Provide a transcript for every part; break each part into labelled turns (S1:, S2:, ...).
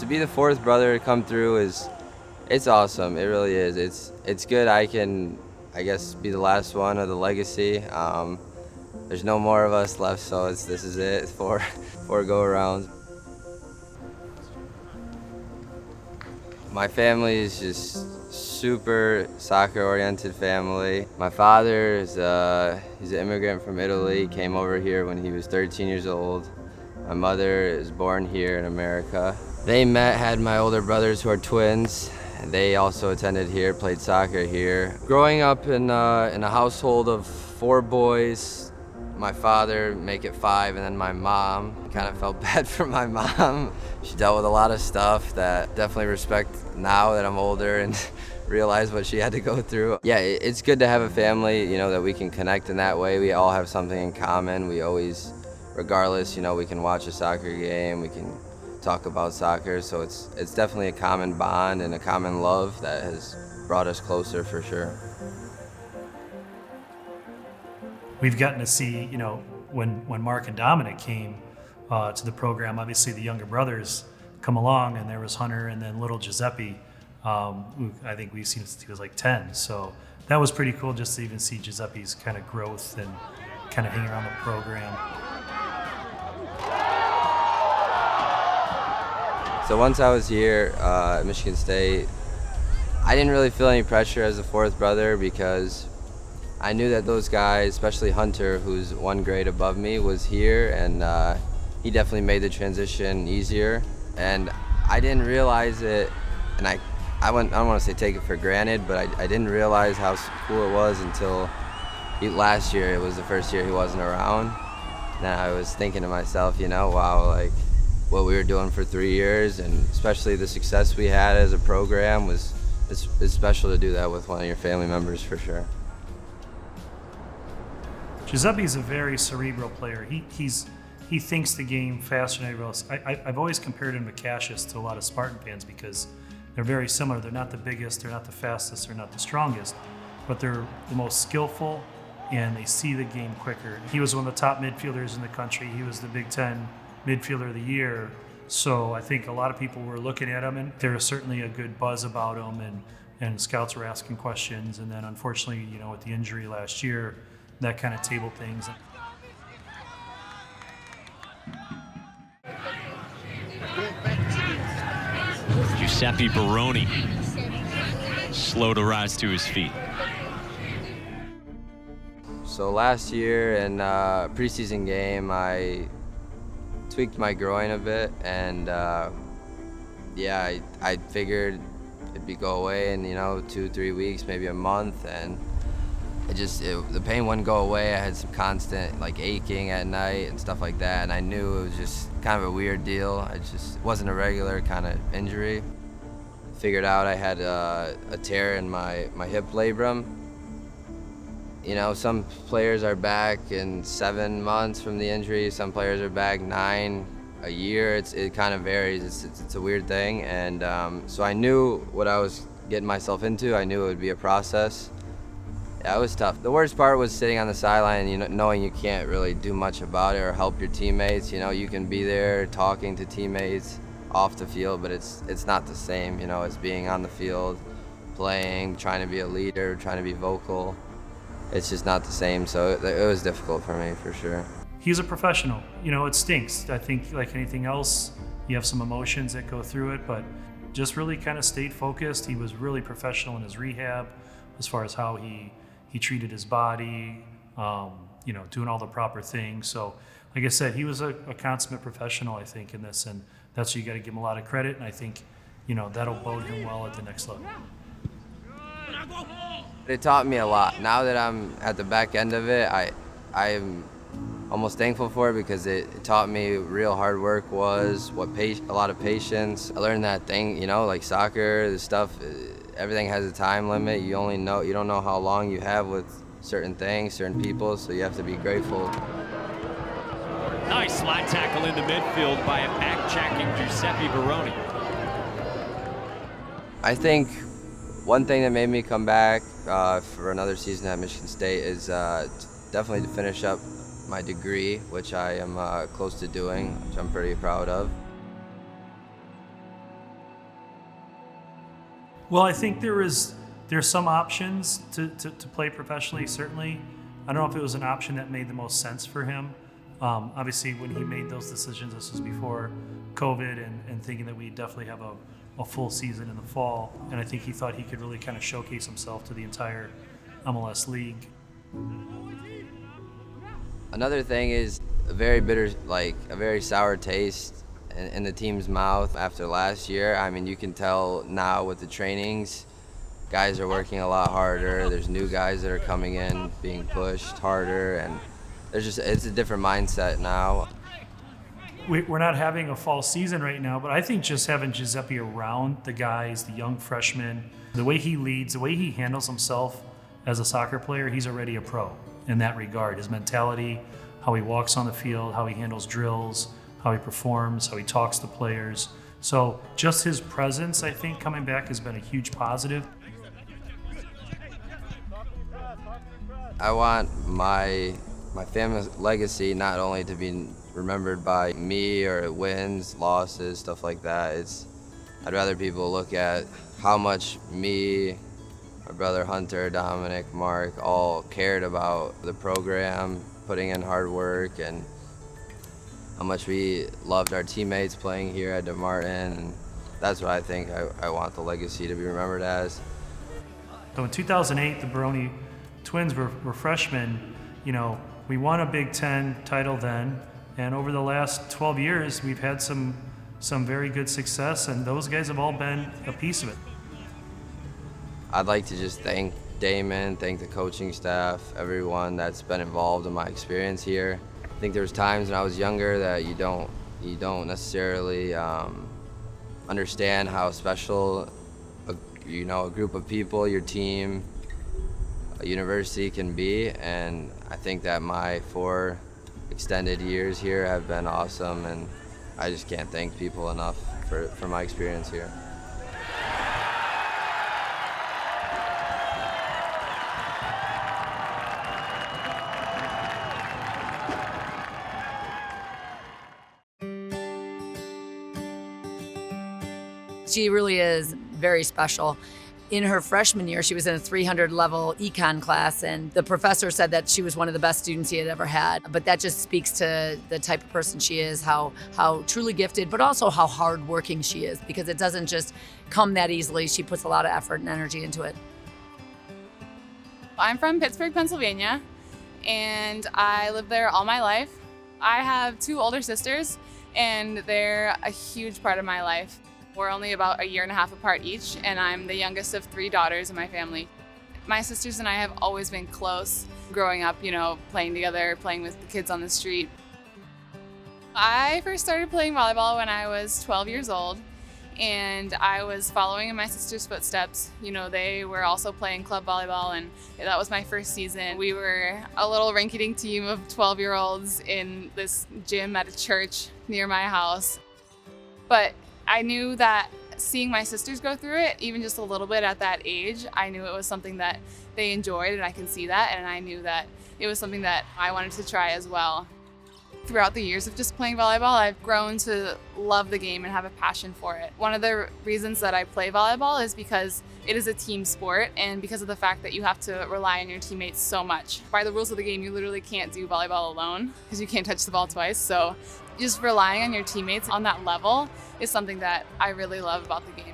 S1: be the fourth brother to come through it's awesome. It really is. It's good. I can, I guess, be the last one of the legacy. There's no more of us left, so this is it. It's four go-arounds. My family is just super soccer-oriented family. My father is he's an immigrant from Italy. Came over here when he was 13 years old. My mother is born here in America. They had my older brothers who are twins. They also attended here, played soccer here. Growing up in a household of 4 boys, my father, make it 5, and then my mom. Kind of felt bad for my mom. She dealt with a lot of stuff that definitely respect now that I'm older and realize what she had to go through. Yeah, it's good to have a family, that we can connect in that way. We all have something in common. We always, regardless, we can watch a soccer game, we can talk about soccer, so it's definitely a common bond and a common love that has brought us closer for sure.
S2: We've gotten to see, when Mark and Dominic came to the program, obviously the younger brothers come along, and there was Hunter and then little Giuseppe, who I think we've seen since he was like 10. So that was pretty cool just to even see Giuseppe's kind of growth and kind of hang around the program.
S1: So once I was here at Michigan State, I didn't really feel any pressure as a fourth brother because I knew that those guys, especially Hunter, who's 1 grade above me, was here, and he definitely made the transition easier. And I didn't realize it, and I don't want to say take it for granted, but I didn't realize how cool it was until last year. It was the first year he wasn't around. Then I was thinking to myself, wow, like what we were doing for 3 years, and especially the success we had as a program it's special to do that with one of your family members for sure.
S2: Giuseppe's a very cerebral player. He thinks the game faster than everybody else. I've always compared him to Cassius to a lot of Spartan fans because they're very similar. They're not the biggest, they're not the fastest, they're not the strongest, but they're the most skillful, and they see the game quicker. He was one of the top midfielders in the country. He was the Big Ten midfielder of the year. So I think a lot of people were looking at him, and there was certainly a good buzz about him, and scouts were asking questions. And then unfortunately, with the injury last year, that kind of tabled things.
S3: Giuseppe Barone, slow to rise to his feet.
S1: So last year in a preseason game, I tweaked my groin a bit, and I figured it'd go away in 2-3 weeks, maybe a month, and the pain wouldn't go away. I had some constant aching at night and stuff like that, and I knew it was just kind of a weird deal. It wasn't a regular kind of injury. Figured out I had a tear in my hip labrum. Some players are back in 7 months from the injury. Some players are back 9, a year. It kind of varies. It's a weird thing, and so I knew what I was getting myself into. I knew it would be a process. Yeah, it was tough. The worst part was sitting on the sideline and knowing you can't really do much about it or help your teammates. You can be there talking to teammates off the field, but it's not the same, as being on the field, playing, trying to be a leader, trying to be vocal. It's just not the same, so it was difficult for me for sure.
S2: He's a professional. It stinks. I think like anything else, you have some emotions that go through it, but just really kind of stayed focused. He was really professional in his rehab as far as how he treated his body, doing all the proper things. So like I said, he was a consummate professional, I think, in this, and that's where you got to give him a lot of credit, and I think, that'll bode him well at the next level.
S1: It taught me a lot. Now that I'm at the back end of it, I'm almost thankful for it because it taught me real hard work was, a lot of patience. I learned that thing, like soccer, the stuff, everything has a time limit. You don't know how long you have with certain things, certain people, so you have to be grateful.
S3: Nice slide tackle into midfield by a back-checking Giuseppe Barone.
S1: I think one thing that made me come back for another season at Michigan State is definitely to finish up my degree, which I am close to doing, which I'm pretty proud of.
S2: Well, I think there's some options to play professionally, certainly. I don't know if it was an option that made the most sense for him. Obviously, when he made those decisions, this was before COVID and thinking that we definitely have a full season in the fall. And I think he thought he could really kind of showcase himself to the entire MLS league.
S1: Another thing is a very bitter, like a very sour taste in the team's mouth after last year. I mean, you can tell now with the trainings, guys are working a lot harder. There's new guys that are coming in, being pushed harder, and it's a different mindset now.
S2: We're not having a fall season right now, but I think just having Giuseppe around the guys, the young freshmen, the way he leads, the way he handles himself as a soccer player, he's already a pro in that regard. His mentality, how he walks on the field, how he handles drills, how he performs, how he talks to players. So just his presence, I think, coming back has been a huge positive.
S1: I want my family's legacy not only to be remembered by me or wins, losses, stuff like that. I'd rather people look at how much me, my brother Hunter, Dominic, Mark, all cared about the program, putting in hard work, and how much we loved our teammates playing here at DeMartin. And that's what I think I want the legacy to be remembered as.
S2: So in 2008, the Barone twins were freshmen. You know, we won a Big Ten title then, and over the last 12 years, we've had some very good success, and those guys have all been a piece of it.
S1: I'd like to just thank Damon, thank the coaching staff, everyone that's been involved in my experience here. I think there was times when I was younger that you don't necessarily understand how special a group of people, your team, a university can be, and I think that my 4 extended years here have been awesome, and I just can't thank people enough for my experience here.
S4: She really is very special. In her freshman year, she was in a 300 level econ class, and the professor said that she was one of the best students he had ever had. But that just speaks to the type of person she is, how truly gifted, but also how hardworking she is, because it doesn't just come that easily. She puts a lot of effort and energy into it.
S5: I'm from Pittsburgh, Pennsylvania, and I lived there all my life. I have 2 older sisters, and they're a huge part of my life. We're only about 1.5 years apart each, and I'm the youngest of 3 daughters in my family. My sisters and I have always been close growing up, playing together, playing with the kids on the street. I first started playing volleyball when I was 12 years old, and I was following in my sister's footsteps. They were also playing club volleyball, and that was my first season. We were a little rinky-dink team of 12-year-olds in this gym at a church near my house. But I knew that seeing my sisters go through it, even just a little bit at that age, I knew it was something that they enjoyed, and I can see that, and I knew that it was something that I wanted to try as well. Throughout the years of just playing volleyball, I've grown to love the game and have a passion for it. One of the reasons that I play volleyball is because it is a team sport, and because of the fact that you have to rely on your teammates so much. By the rules of the game, you literally can't do volleyball alone because you can't touch the ball twice. So just relying on your teammates on that level is something that I really love about the game.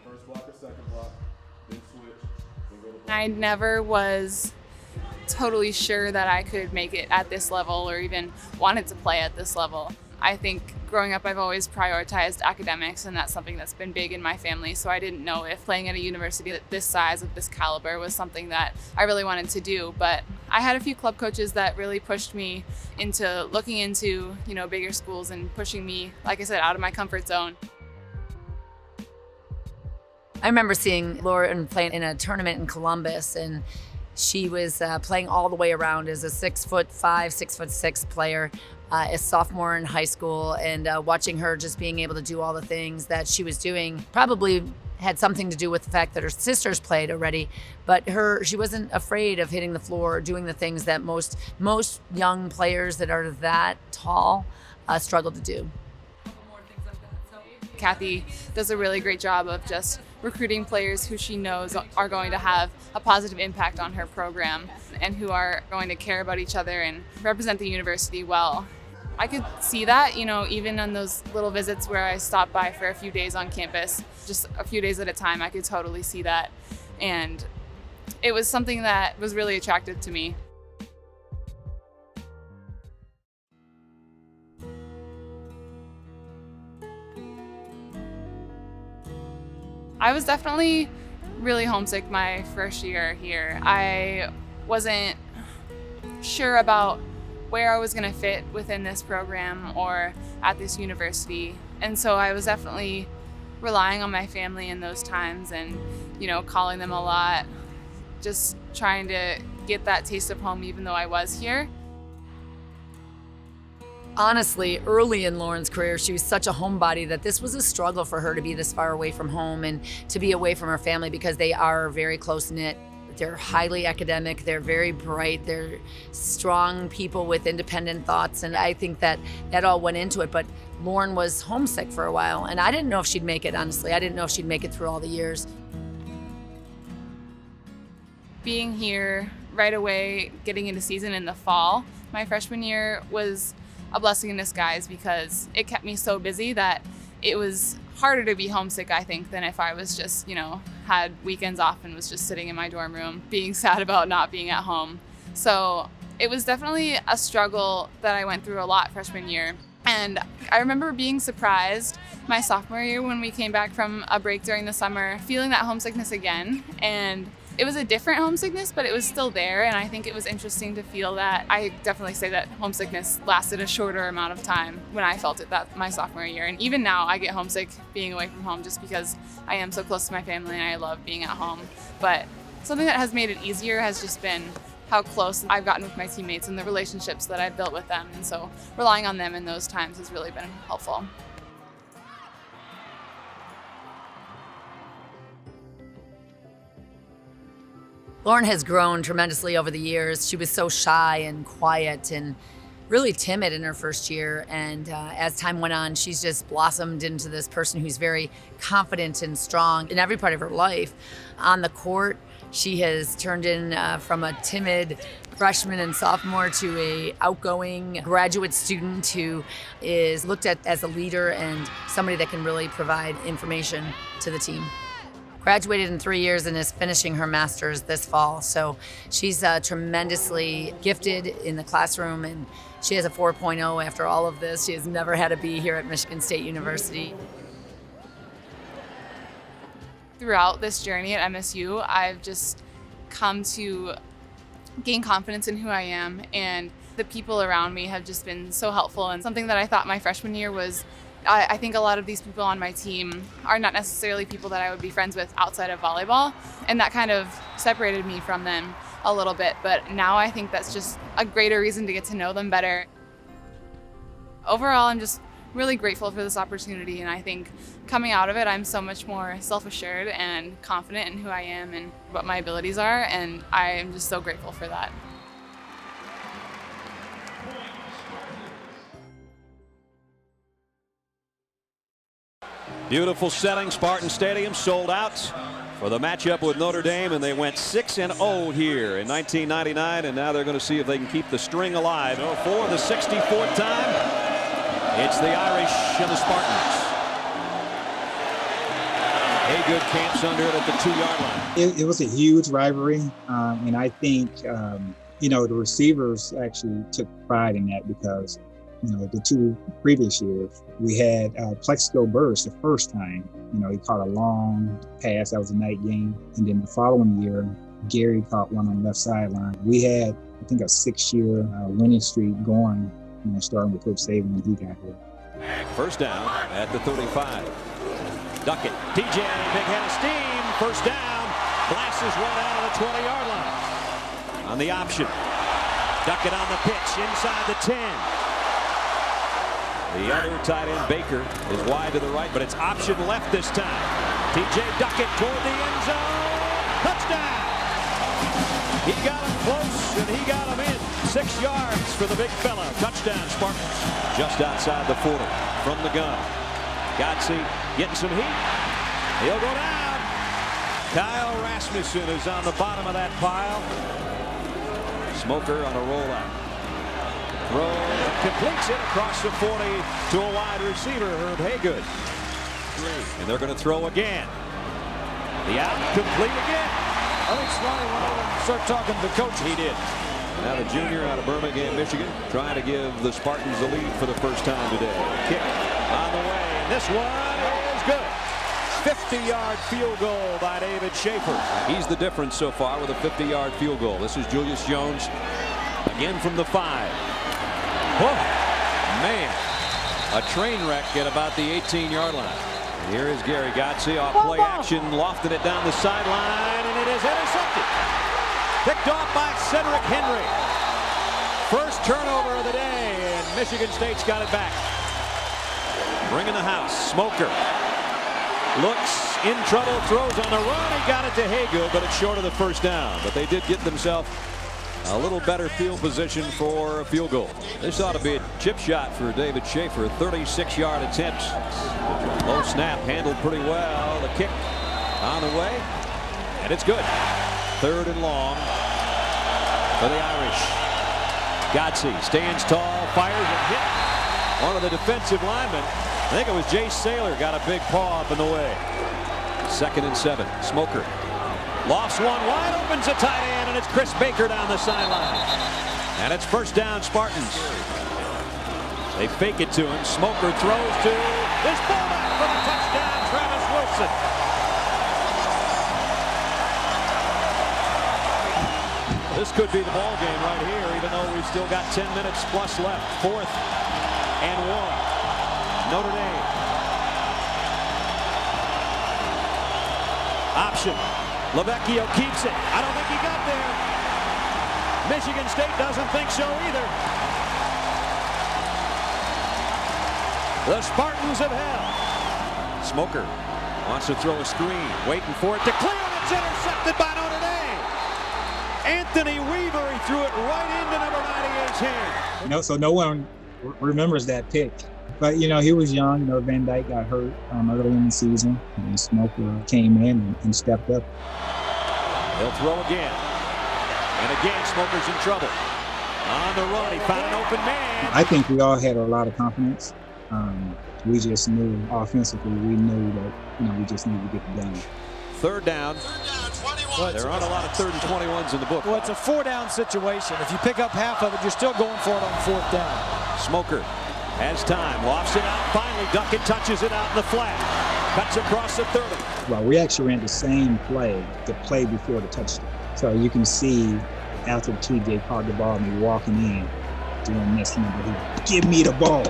S6: First block or second block, then switch, then go to block.
S5: I never was totally sure that I could make it at this level or even wanted to play at this level. I think growing up, I've always prioritized academics, and that's something that's been big in my family. So I didn't know if playing at a university this size, of this caliber, was something that I really wanted to do. But I had a few club coaches that really pushed me into looking into, bigger schools and pushing me, like I said, out of my comfort zone.
S4: I remember seeing Lauren playing in a tournament in Columbus, and she was playing all the way around as a 6'5", 6'6" player, a sophomore in high school, and watching her just being able to do all the things that she was doing probably had something to do with the fact that her sisters played already, but she wasn't afraid of hitting the floor or doing the things that most young players that are that tall struggle to do.
S5: Kathy does a really great job of just recruiting players who she knows are going to have a positive impact on her program and who are going to care about each other and represent the university well. I could see that, even on those little visits where I stopped by for a few days on campus, just a few days at a time, I could totally see that. And it was something that was really attractive to me. I was definitely really homesick my first year here. I wasn't sure about where I was going to fit within this program or at this university. And so I was definitely relying on my family in those times and, calling them a lot, just trying to get that taste of home even though I was here.
S4: Honestly, early in Lauren's career, she was such a homebody that this was a struggle for her to be this far away from home and to be away from her family because they are very close-knit. They're highly academic, they're very bright, they're strong people with independent thoughts, and I think that all went into it. But Lauren was homesick for a while, and I didn't know if she'd make it, honestly. I didn't know if she'd make it through all the years.
S5: Being here right away, getting into season in the fall, my freshman year was a blessing in disguise because it kept me so busy that it was harder to be homesick, I think, than if I was just, had weekends off and was just sitting in my dorm room being sad about not being at home. So it was definitely a struggle that I went through a lot freshman year. And I remember being surprised my sophomore year when we came back from a break during the summer, feeling that homesickness again. And it was a different homesickness, but it was still there. And I think it was interesting to feel that. I definitely say that homesickness lasted a shorter amount of time when I felt it that my sophomore year. And even now I get homesick being away from home just because I am so close to my family and I love being at home. But something that has made it easier has just been how close I've gotten with my teammates and the relationships that I've built with them. And so relying on them in those times has really been helpful.
S4: Lauren has grown tremendously over the years. She was so shy and quiet and really timid in her first year. And as time went on, she's just blossomed into this person who's very confident and strong in every part of her life. On the court, she has turned in from a timid freshman and sophomore to a outgoing graduate student who is looked at as a leader and somebody that can really provide information to the team. Graduated in 3 years and is finishing her master's this fall. So she's tremendously gifted in the classroom, and she has a 4.0 after all of this. She has never had a B here at Michigan State University.
S5: Throughout this journey at MSU, I've just come to gain confidence in who I am, and the people around me have just been so helpful. And something that I thought my freshman year was, I think a lot of these people on my team are not necessarily people that I would be friends with outside of volleyball, and that kind of separated me from them a little bit. But now I think that's just a greater reason to get to know them better. Overall, I'm just really grateful for this opportunity, and I think coming out of it, I'm so much more self-assured and confident in who I am and what my abilities are, and I am just so grateful for that.
S7: Beautiful setting, Spartan Stadium sold out for the matchup with Notre Dame, and they went 6-0 here in 1999, and now they're going to see if they can keep the string alive. For the 64th time, it's the Irish and the Spartans. Haygood camps under it at the 2-yard line.
S8: It was a huge rivalry, and I think the receivers actually took pride in that because the 2 previous years, we had Plexico Burris the first time. He caught a long pass. That was a night game. And then the following year, Gary caught one on the left sideline. We had, I think, a 6-year winning streak going, starting with Coach Saban when he got here.
S7: First down at the 35. Duckett, TJ, big head of steam. First down. Blasts his one out of the 20-yard line. On the option. Duckett on the pitch inside the 10. The other tight end, Baker, is wide to the right, but it's option left this time. TJ Duckett toward the end zone. Touchdown! He got him close, and he got him in. 6 yards for the big fella. Touchdown, Spartans. Just outside the 40 from the gun. Gotze getting some heat. He'll go down. Kyle Rasmussen is on the bottom of that pile. Smoker on a rollout. Throw completes it across the 40 to a wide receiver, Herb Haygood. And they're going to throw again. The out complete again.
S9: I think Swanee went over and started talking to the coach.
S7: He did. Now the junior out of Birmingham, Michigan, trying to give the Spartans the lead for the first time today. Kick on the way, and this one is good. 50-yard field goal by David Schaefer. He's the difference so far with a 50-yard field goal. This is Julius Jones again from the 5. Whoa, man, a train wreck at about the 18-yard line. And here is Gary Gotze off play action, lofted it down the sideline, and it is intercepted. Picked off by Cedric Henry. First turnover of the day, and Michigan State's got it back. Bringing the house. Smoker looks in trouble, throws on the run. He got it to Haygood, but it's short of the first down. But they did get themselves a little better field position for a field goal. This ought to be a chip shot for David Schaefer. 36-yard attempt. Low snap handled pretty well. The kick on the way, and it's good. 3rd and long for the Irish. Gotze stands tall, fires and hit one of the defensive linemen. I think it was Jay Saylor, got a big paw up in the way. 2nd and 7. Smoker lofts one wide, opens a tight end, and it's Chris Baker down the sideline. And it's first down Spartans. They fake it to him. Smoker throws to his fullback for the touchdown, Travis Wilson. This could be the ball game right here, even though we've still got 10 minutes plus left. 4th and 1. Notre Dame. Option. Lavecchio keeps it. I don't think he got there. Michigan State doesn't think so either. The Spartans have held. Smoker wants to throw a screen, waiting for it to clear, and it's intercepted by Notre Dame. Anthony Weaver, he threw it right into number 98's hand.
S8: So no one remembers that pick. But, he was young. Van Dyke got hurt early in the season. And Smoker came in and stepped up.
S7: They'll throw again. And again, Smoker's in trouble. On the run, he found an open man.
S8: I think we all had a lot of confidence. We just knew offensively, we knew that, we just needed to get it done.
S7: 3rd down. There aren't a lot of 3rd and 21s in the book.
S9: Well, it's a 4-down situation. If you pick up half of it, you're still going for it on 4th down.
S7: Smoker has time, lofts it out, finally Duckett touches it out in the flat. Cuts across the 30.
S8: Well, we actually ran the same play, the play before the touchdown. So you can see after TJ caught the ball, me walking in, doing this, give me the ball,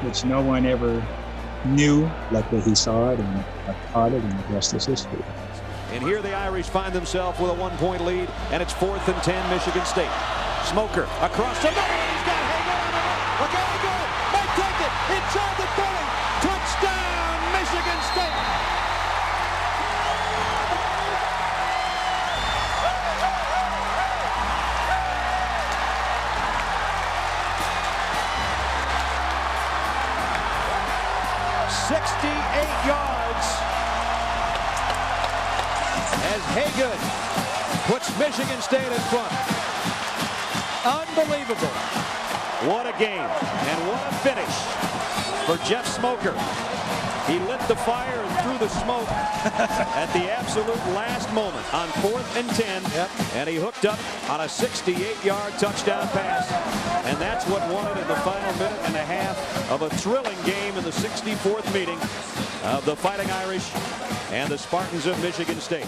S8: which no one ever knew. Luckily he saw it and caught it, and the rest is history.
S7: And here the Irish find themselves with a 1-point lead, and it's 4th and 10, Michigan State. Smoker across the middle. He's got Haygood on the run. Look out, Haygood might take it inside the 30. Touchdown, Michigan State. .68 yards as Haygood puts Michigan State in front. Unbelievable. What a game and what a finish for Jeff Smoker. He lit the fire and threw the smoke at the absolute last moment on 4th and 10. And he hooked up on a 68-yard touchdown pass. And that's what won it in the final minute and a half of a thrilling game in the 64th meeting of the Fighting Irish and the Spartans of Michigan State.